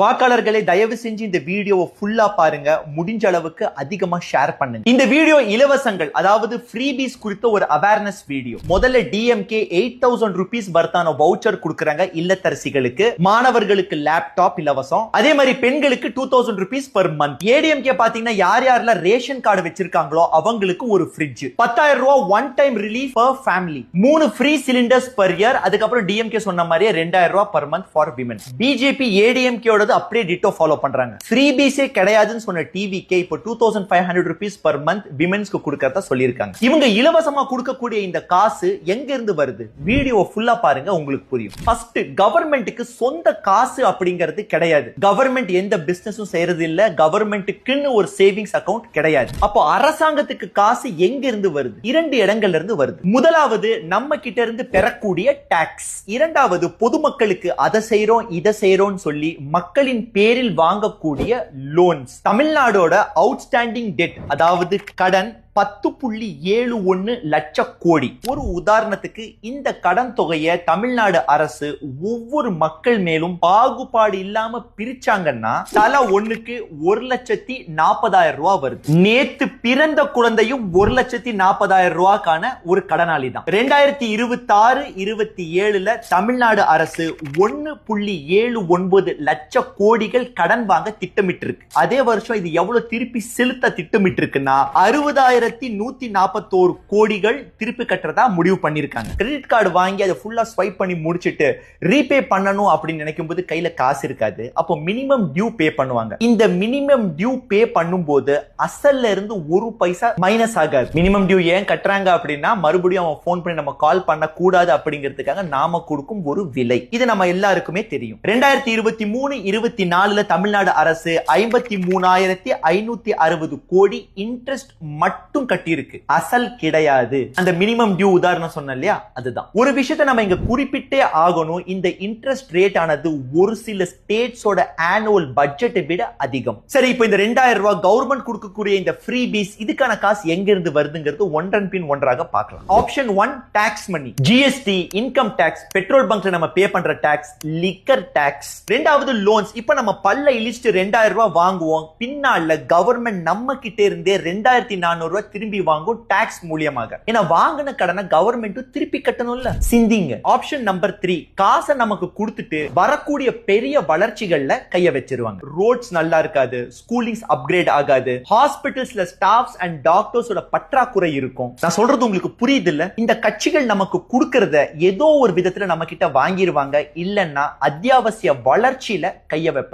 வாக்காளர்களை தயவு செஞ்சு இந்த வீடியோவை ஃபுல்லா பாருங்க, முடிஞ்ச அளவுக்கு அதிகமா ஷேர் பண்ணுங்க. இந்த வீடியோ இலவசங்கள், அதாவது ஃப்ரீபீஸ் குறித்த ஒரு அவேர்னஸ் வீடியோ. முதல்ல டிஎம்கே 8000 ரூபீஸ் பர்த்தான வவுச்சர் கொடுக்கறாங்க இல்லத்தரசிகளுக்கு. மாணவர்களுக்கு லேப்டாப் இலவசம். அதே மாதிரி பெண்களுக்கு 2000 ரூபீஸ் பெர் மந்த். ஏடிஎம்கே பாத்தீங்கன்னா யார் யாரெல்லாம் ரேஷன் கார்டு வச்சிருக்காங்களோ அவங்களுக்கு ஒரு ஃப்ரிட்ஜ். 10,000 ரூபாய் one time relief per family. 3 free cylinders per year. அதுக்கப்புறம் டிஎம்கே சொன்ன மாதிரியே 2000 ரூபாய் per month for women. BJP ADMK அப்படியே டிட்டோ ஃபாலோ பண்றாங்க. ஃப்ரீபீஸே கிடையாதுன்னு சொன்ன டிவிகே இப்போ 2500 ரூபீஸ் பெர் மந்த் விமென்ஸ்க்கு கொடுக்கறதா சொல்லியிருக்காங்க. இவங்க இலவசமா கொடுக்கக்கூடிய இந்த காசு எங்க இருந்து வருது? வீடியோ ஃபுல்லா பாருங்க, உங்களுக்கு புரியும். ஃபர்ஸ்ட், கவர்மெண்ட்டுக்கு சொந்த காசு அப்படிங்கிறது கிடையாது. கவர்மெண்ட் எந்த பிசினஸும் செய்யறது இல்ல. கவர்மெண்ட்டுக்குன்னு ஒரு சேவிங்ஸ் அக்கவுண்ட் கிடையாது. அப்போ அரசாங்கத்துக்கு காசு எங்க இருந்து வருது? 2 இடங்கள்ல இருந்து வருது. முதலாவது, நம்ம கிட்ட இருந்து பெறக்கூடிய டாக்ஸ். இரண்டாவது, பொதுமக்களுக்கு அதை செய்யறோம் இதை செய்யறோம் சொல்லி மக்களின் பேரில் வாங்கக்கூடிய லோன்ஸ். தமிழ்நாடோட அவுட்ஸ்டாண்டிங் டெட், அதாவது கடன் 10.71 லட்சம் கோடி. ஒரு உதாரணத்துக்கு இந்த கடன் தொகையை தமிழ்நாடு அரசு ஒவ்வொரு மக்கள் மேலும் பாகுபாடு இல்லாம பிரிச்சாங்கன்னா தலா ஒண்ணுக்கு 1,40,000 ரூபாய் வருது. நேத்து பிறந்த குழந்தையும் 1,40,000 ரூபாய்க்கான ஒரு கடனாளி தான். 2026-27 தமிழ்நாடு அரசு 1.79 லட்சம் கோடிகள் கடன் வாங்க திட்டமிட்டு இருக்கு. அதே வருஷம் இது எவ்வளவு திருப்பி செலுத்த திட்டமிட்டு இருக்குன்னா 60,141 கோடிகள் திருப்பி கட்டுறதா முடிவு பண்ணிருக்காங்க. கிரெடிட் கார்டு வாங்கி அதை ஃபுல்லா ஸ்வைப் பண்ணி முடிச்சிட்டு ரீபே பண்ணணும் அப்படின்னு நினைக்கும் போது கையில காசு இருக்காது. அப்போ மினிமம் டியூ பே பண்ணுவாங்க. இந்த மினிமம் டியூ பே பண்ணும்போது அசல்ல இருந்து 1 பைசா மைனஸ் ஆகாது. மினிமம் டியூ ஏன் கட்டுறாங்க அப்படின்னா மறுபடியும் அவன் போன் பண்ணி நம்ம கால் பண்ண கூடாது அப்படிங்கிறதுக்காக நாம கொடுக்கும் ஒரு விலை. இது நம்ம எல்லாருக்குமே தெரியும். 2023-24 தமிழ்நாடு அரசு 53,560 கோடி இன்ட்ரெஸ்ட் மட்டும் கட்டி இருக்கு. அசல் கிடையாது. அந்த மினிமம் டியூ உதாரணம் சொன்ன இல்லையா, அதுதான். ஒரு விஷயத்தை நம்ம இங்க குறிப்பிட்டே ஆகணும். இந்த இன்ட்ரெஸ்ட் ரேட் ஆனது ஒரு சில ஸ்டேட்ஸோட ஆனுவல் பட்ஜெட்டை விட அதிகம். சரி, இப்போ இந்த 2000 ரூபாய் கவர்மெண்ட் கொடுக்கக்கூடிய இந்த ஃப்ரீபீஸ், இதுக்கான காசு எங்க இருந்து வருதுங்கிறது ஒன்றன் பின் ஒன்றாக பார்க்கலாம். ஆப்ஷன் 1, டாக்ஸ் மணி. ஜிஎஸ்டி, இன்கம் டாக்ஸ், பெட்ரோல் பங்க்ல நம்ம பே பண்ற டாக்ஸ், லிக்கர் டாக்ஸ். ரெண்டாவது, லோன்ஸ். இப்ப நம்ம பல்ல இழிச்சிட்டு 2000 ரூபாய் வாங்குவோம். பின்னால கவர்மெண்ட் நம்ம கிட்ட இருந்தே 2400 ரூபாய் திரும்பி வாங்கும் டாக்ஸ் மூலியமாக. ஏன்னா வாங்கின கடனை கவர்மெண்ட் திருப்பி கட்டணும்ல. சிந்திங்க. ஆப்ஷன் நம்பர் 3, காசை நமக்கு கொடுத்துட்டு வரக்கூடிய பெரிய வளர்ச்சிகள்ல கைய வச்சிருவாங்க. ரோட்ஸ் நல்லா இருக்காது, ஸ்கூலிங்ஸ் அப்கிரேட் ஆகாது, ஹாஸ்பிட்டல்ஸ்ல ஸ்டாஃப்ஸ் அண்ட் டாக்டர்ஸோட பற்றாக்குறை இருக்கும். நான் சொல்றது உங்களுக்கு புரியுது இல்ல? இந்த கட்சிகள் நமக்கு கொடுக்கறத ஏதோ ஒரு விதத்துல நம்ம கிட்ட வாங்கிடுவாங்க, இல்லன்னா அத்தியாவசிய வளர்ச்சியில கைய வைப்பாங்க.